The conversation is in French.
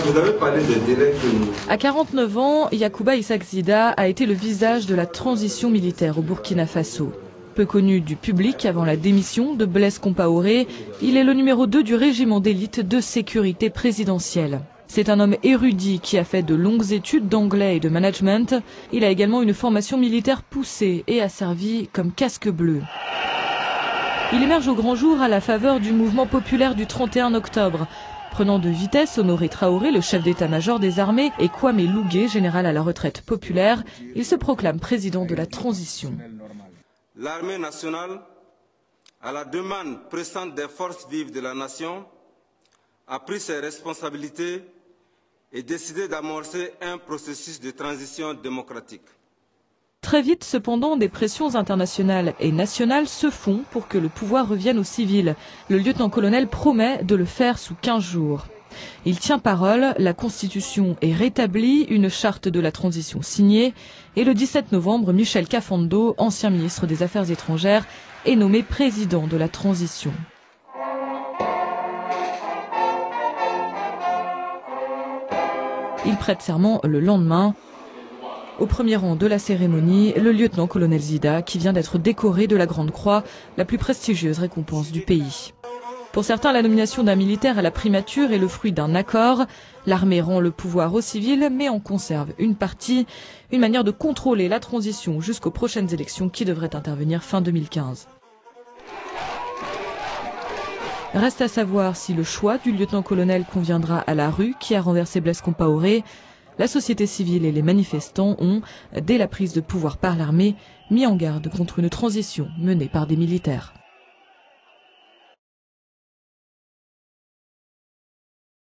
Vous avez parlé de délai que... À 49 ans, Yacouba Issac Zida a été le visage de la transition militaire au Burkina Faso. Peu connu du public avant la démission de Blaise Compaoré, il est le numéro 2 du régiment d'élite de sécurité présidentielle. C'est un homme érudit qui a fait de longues études d'anglais et de management. Il a également une formation militaire poussée et a servi comme casque bleu. Il émerge au grand jour à la faveur du mouvement populaire du 31 octobre. Prenant de vitesse, Honoré Traoré, le chef d'état-major des armées, et Kwame Lougué, général à la retraite populaire, il se proclame président de la transition. L'armée nationale, à la demande pressante des forces vives de la nation, a pris ses responsabilités et décidé d'amorcer un processus de transition démocratique. Très vite, cependant, des pressions internationales et nationales se font pour que le pouvoir revienne aux civils. Le lieutenant-colonel promet de le faire sous 15 jours. Il tient parole, la Constitution est rétablie, une charte de la transition signée, et le 17 novembre, Michel Kafando, ancien ministre des Affaires étrangères, est nommé président de la transition. Il prête serment le lendemain. Au premier rang de la cérémonie, le lieutenant-colonel Zida, qui vient d'être décoré de la Grande Croix, la plus prestigieuse récompense du pays. Pour certains, la nomination d'un militaire à la primature est le fruit d'un accord. L'armée rend le pouvoir aux civils, mais en conserve une partie, une manière de contrôler la transition jusqu'aux prochaines élections qui devraient intervenir fin 2015. Reste à savoir si le choix du lieutenant-colonel conviendra à la rue qui a renversé Blaise Compaoré. La société civile et les manifestants ont, dès la prise de pouvoir par l'armée, mis en garde contre une transition menée par des militaires.